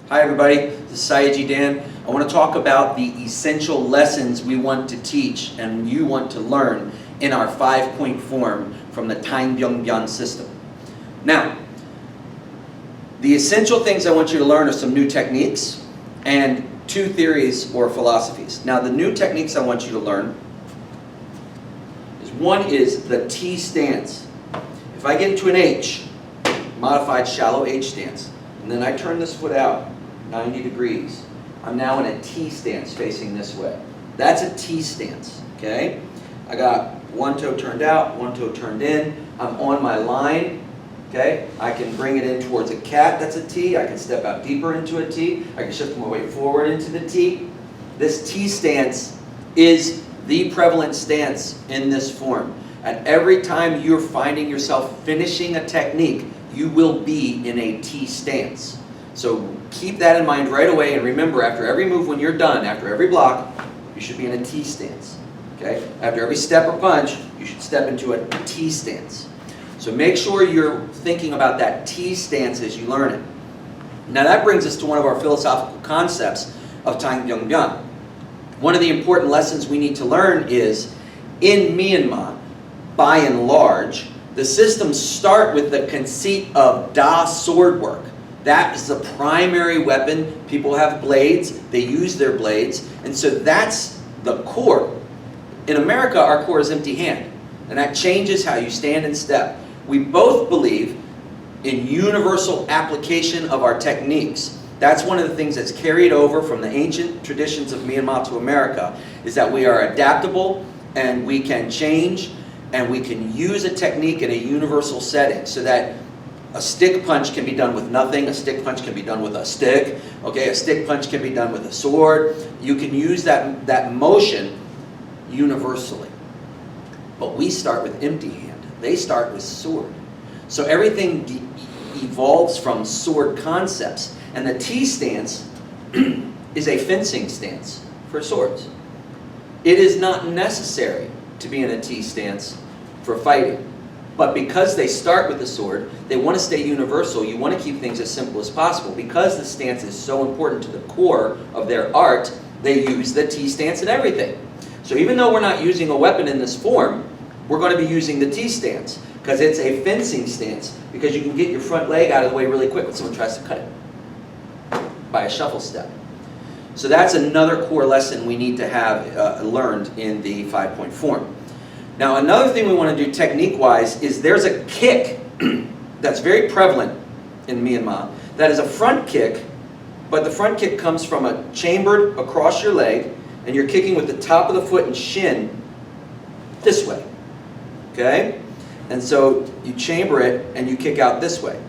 Hi everybody, this is Sayaji Dan. I want to talk about the essential lessons we want to teach and you want to learn in our 5-point form from the TBB system. Now, the essential things I want you to learn are some new techniques and 2 theories or philosophies. Now, the new techniques I want you to learn is one is the T stance. If I get into an H, modified shallow H stance, and then I turn this foot out 90 degrees, I'm now in a T stance facing this way. That's a T stance, okay? I got one toe turned out, one toe turned in. I'm on my line, okay? I can bring it in towards a cat, that's a T. I can step out deeper into a T. I can shift my weight forward into the T. This T stance is the prevalent stance in this form. At every time you're finding yourself finishing a technique, you will be in a T stance. So keep that in mind right away, and remember, after every move when you're done, after every block, you should be in a T stance. Okay? After every step or punch, you should step into a T stance. So make sure you're thinking about that T stance as you learn it. Now that brings us to one of our philosophical concepts of TBB. One of the important lessons we need to learn is, in Myanmar, by and large, the systems start with the conceit of Da sword work. That is the primary weapon. People have blades, they use their blades, and so that's the core. In America, our core is empty hand, and that changes how you stand and step. We both believe in universal application of our techniques. That's one of the things that's carried over from the ancient traditions of Myanmar to America, is that we are adaptable and we can change and we can use a technique in a universal setting, so that a stick punch can be done with nothing, a stick punch can be done with a stick, okay? A stick punch can be done with a sword. You can use that motion universally. But we start with empty hand. They start with sword. So everything evolves from sword concepts. And the T stance is a fencing stance for swords. It is not necessary to be in a T stance for fighting. But because they start with the sword, they want to stay universal. You want to keep things as simple as possible. Because the stance is so important to the core of their art, they use the T stance in everything. So even though we're not using a weapon in this form, we're going to be using the T stance, because it's a fencing stance, because you can get your front leg out of the way really quick when someone tries to cut it by a shuffle step. So that's another core lesson we need to have learned in the 5-point form. Now, another thing we want to do technique-wise is there's a kick that's very prevalent in Myanmar that is a front kick, but the front kick comes from a chambered across your leg, and you're kicking with the top of the foot and shin this way, okay? And so you chamber it and you kick out this way,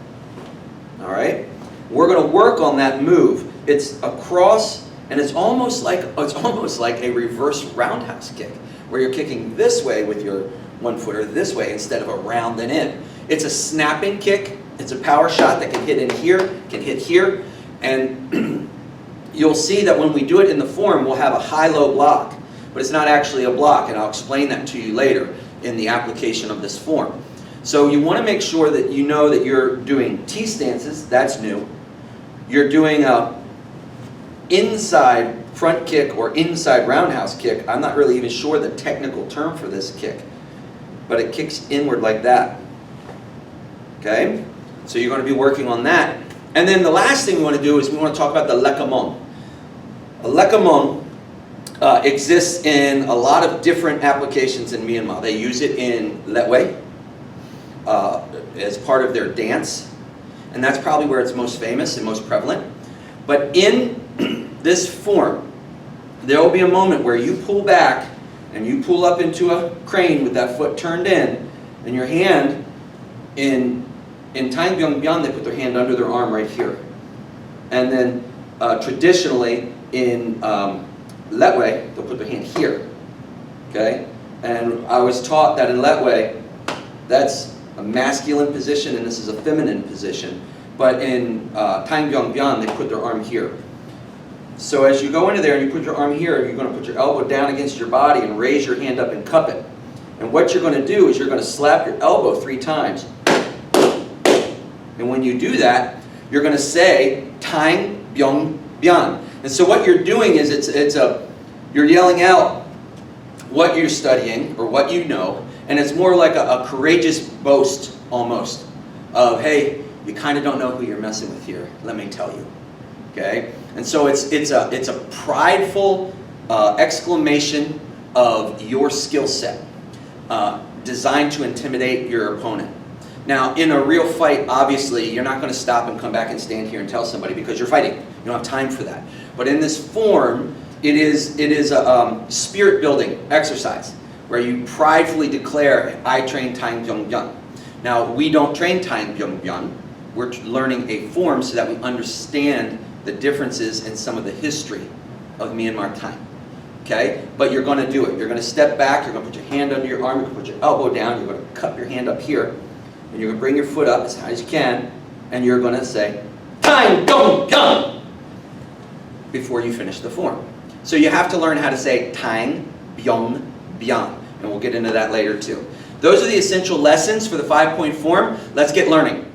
all right? We're going to work on that move. It's across, and it's almost like a reverse roundhouse kick, where you're kicking this way with your one foot, or this way instead of around and in. It's a snapping kick. It's a power shot that can hit in here, can hit here, and you'll see that when we do it in the form, we'll have a high-low block, but it's not actually a block, and I'll explain that to you later in the application of this form. So you want to make sure that you know that you're doing T stances. That's new. You're doing a inside front kick or inside roundhouse kick. I'm not really even sure the technical term for this kick, but it kicks inward like that. Okay? So you're going to be working on that. And then the last thing we want to do is we want to talk about the lekamong. A lekamong exists in a lot of different applications in Myanmar. They use it in Letway as part of their dance, and that's probably where it's most famous and most prevalent. But in this form, there will be a moment where you pull back and you pull up into a crane with that foot turned in, and your hand in TBB, they put their hand under their arm right here. And then traditionally in Letway, they'll put their hand here. Okay? And I was taught that in Letway, that's a masculine position and this is a feminine position. But in TBB, they put their arm here. So as you go into there and you put your arm here, you're going to put your elbow down against your body and raise your hand up and cup it. And what you're going to do is you're going to slap your elbow 3 times. And when you do that, you're going to say, Tang byung, byan. And so what you're doing is you're yelling out what you're studying or what you know, and it's more like a courageous boast almost of, hey, you kind of don't know who you're messing with here, let me tell you. Okay? And so it's a prideful exclamation of your skill set, designed to intimidate your opponent. Now, in a real fight, obviously, you're not going to stop and come back and stand here and tell somebody because you're fighting. You don't have time for that. But in this form, it is a spirit-building exercise where you pridefully declare, I train Taing Byung Byun. Now, we don't train Taing Byung Byun. We're learning a form so that we understand the differences in some of the history of Myanmar Taing. Okay? But you're going to do it. You're going to step back, you're going to put your hand under your arm, you're going to put your elbow down, you're going to cup your hand up here, and you're going to bring your foot up as high as you can, and you're going to say, Taing Byung Byun, before you finish the form. So you have to learn how to say Taing Byung Byan, and we'll get into that later too. Those are the essential lessons for the 5-point form. Let's get learning.